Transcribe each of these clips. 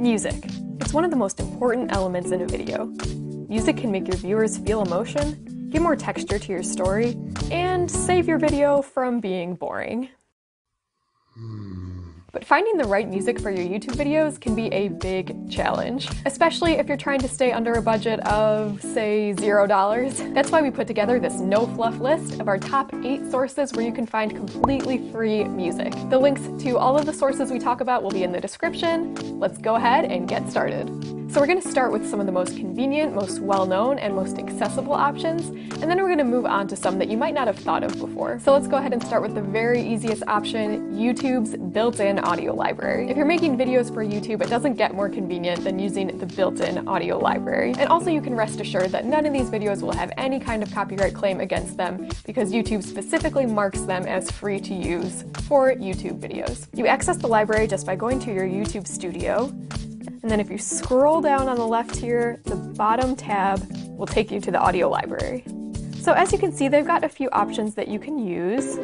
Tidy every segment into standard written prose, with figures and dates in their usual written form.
Music. It's one of the most important elements in a video. Music can make your viewers feel emotion, give more texture to your story, and save your video from being boring. But finding the right music for your YouTube videos can be a big challenge, especially if you're trying to stay under a budget of, say, $0. That's why we put together this no-fluff list of our top 8 sources where you can find completely free music. The links to all of the sources we talk about will be in the description. Let's go ahead and get started. So we're going to start with some of the most convenient, most well-known, and most accessible options, and then we're going to move on to some that you might not have thought of before. So let's go ahead and start with the very easiest option, YouTube's built-in audio library. If you're making videos for YouTube, it doesn't get more convenient than using the built-in audio library. And also you can rest assured that none of these videos will have any kind of copyright claim against them because YouTube specifically marks them as free to use for YouTube videos. You access the library just by going to your YouTube studio. And then if you scroll down on the left here, the bottom tab will take you to the audio library. So as you can see, they've got a few options that you can use.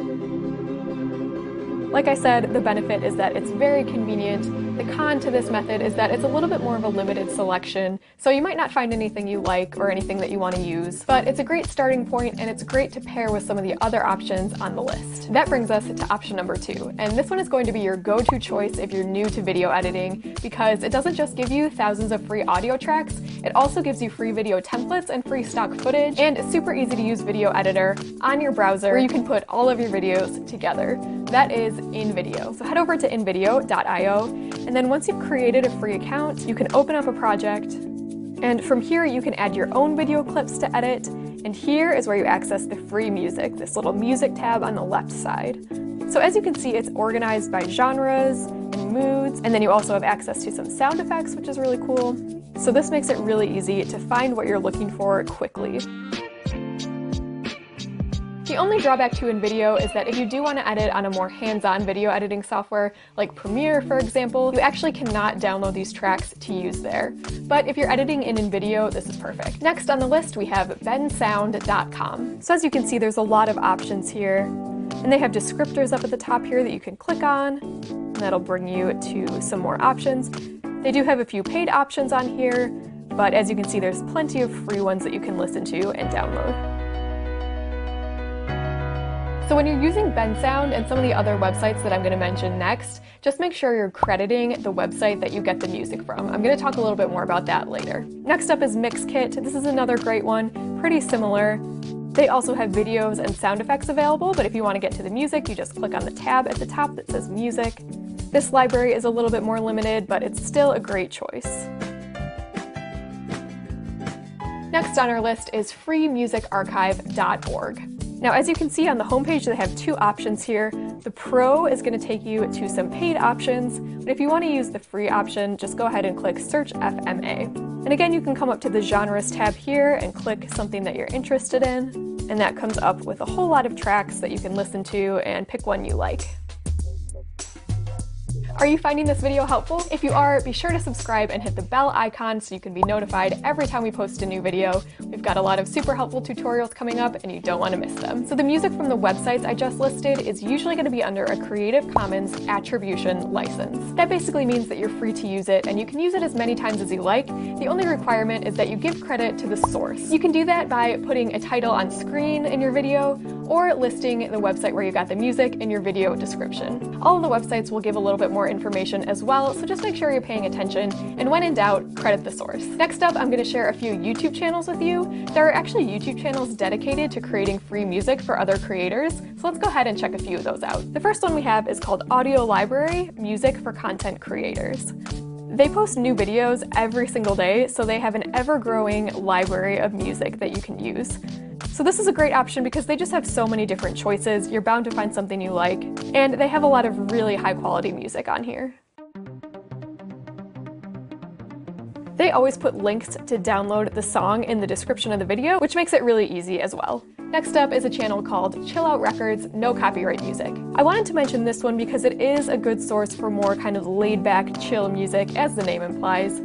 Like I said, the benefit is that it's very convenient. The con to this method is that it's a little bit more of a limited selection, so you might not find anything you like or anything that you want to use, but it's a great starting point and it's great to pair with some of the other options on the list. That brings us to option number 2, and this one is going to be your go-to choice if you're new to video editing, because it doesn't just give you thousands of free audio tracks, it also gives you free video templates and free stock footage, and a super easy to use video editor on your browser where you can put all of your videos together. That is InVideo. So head over to invideo.io, and then once you've created a free account, you can open up a project, and from here you can add your own video clips to edit, and here is where you access the free music, this little music tab on the left side. So as you can see, it's organized by genres and moods, and then you also have access to some sound effects, which is really cool. So this makes it really easy to find what you're looking for quickly. The only drawback to InVideo is that if you do want to edit on a more hands-on video editing software, like Premiere for example, you actually cannot download these tracks to use there. But if you're editing in InVideo, this is perfect. Next on the list we have bensound.com. So as you can see, there's a lot of options here, and they have descriptors up at the top here that you can click on, and that'll bring you to some more options. They do have a few paid options on here, but as you can see, there's plenty of free ones that you can listen to and download. So when you're using Bensound and some of the other websites that I'm going to mention next, just make sure you're crediting the website that you get the music from. I'm going to talk a little bit more about that later. Next up is Mixkit. This is another great one, pretty similar. They also have videos and sound effects available, but if you want to get to the music, you just click on the tab at the top that says Music. This library is a little bit more limited, but it's still a great choice. Next on our list is freemusicarchive.org. Now, as you can see on the homepage, they have 2 options here. The Pro is going to take you to some paid options, but if you want to use the free option, just go ahead and click Search FMA. And again, you can come up to the Genres tab here and click something that you're interested in, and that comes up with a whole lot of tracks that you can listen to and pick one you like. Are you finding this video helpful? If you are, be sure to subscribe and hit the bell icon so you can be notified every time we post a new video. We've got a lot of super helpful tutorials coming up and you don't want to miss them. So the music from the websites I just listed is usually going to be under a Creative Commons attribution license. That basically means that you're free to use it and you can use it as many times as you like. The only requirement is that you give credit to the source. You can do that by putting a title on screen in your video or listing the website where you got the music in your video description. All of the websites will give a little bit more information as well, so just make sure you're paying attention, and when in doubt, credit the source. Next up, I'm going to share a few YouTube channels with you. There are actually YouTube channels dedicated to creating free music for other creators, so let's go ahead and check a few of those out. The first one we have is called Audio Library, Music for Content Creators. They post new videos every single day, so they have an ever-growing library of music that you can use. So this is a great option because they just have so many different choices, you're bound to find something you like, and they have a lot of really high-quality music on here. They always put links to download the song in the description of the video, which makes it really easy as well. Next up is a channel called Chill Out Records, No Copyright Music. I wanted to mention this one because it is a good source for more kind of laid-back, chill music, as the name implies.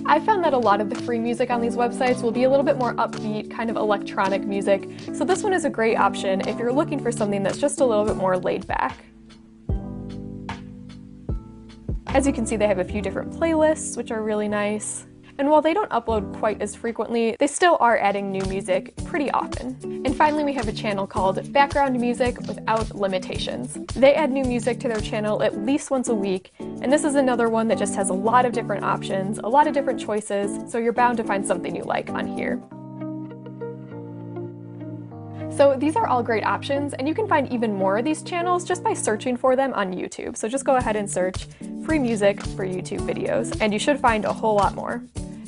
I found that a lot of the free music on these websites will be a little bit more upbeat, kind of electronic music, so this one is a great option if you're looking for something that's just a little bit more laid back. As you can see, they have a few different playlists, which are really nice. And while they don't upload quite as frequently, they still are adding new music pretty often. And finally, we have a channel called Background Music Without Limitations. They add new music to their channel at least once a week, and this is another one that just has a lot of different options, a lot of different choices, so you're bound to find something you like on here. So these are all great options, and you can find even more of these channels just by searching for them on YouTube. So just go ahead and search free music for YouTube videos, and you should find a whole lot more.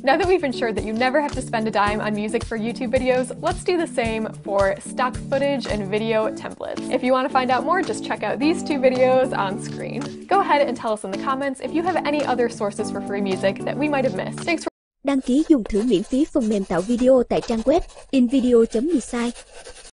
Now that we've ensured that you never have to spend a dime on music for YouTube videos, let's do the same for stock footage and video templates. If you want to find out more, just check out these two videos on screen. Go ahead and tell us in the comments if you have any other sources for free music that we might have missed. Thanks for Đăng ký dùng thử miễn phí phần mềm tạo video tại trang web InVideo.site.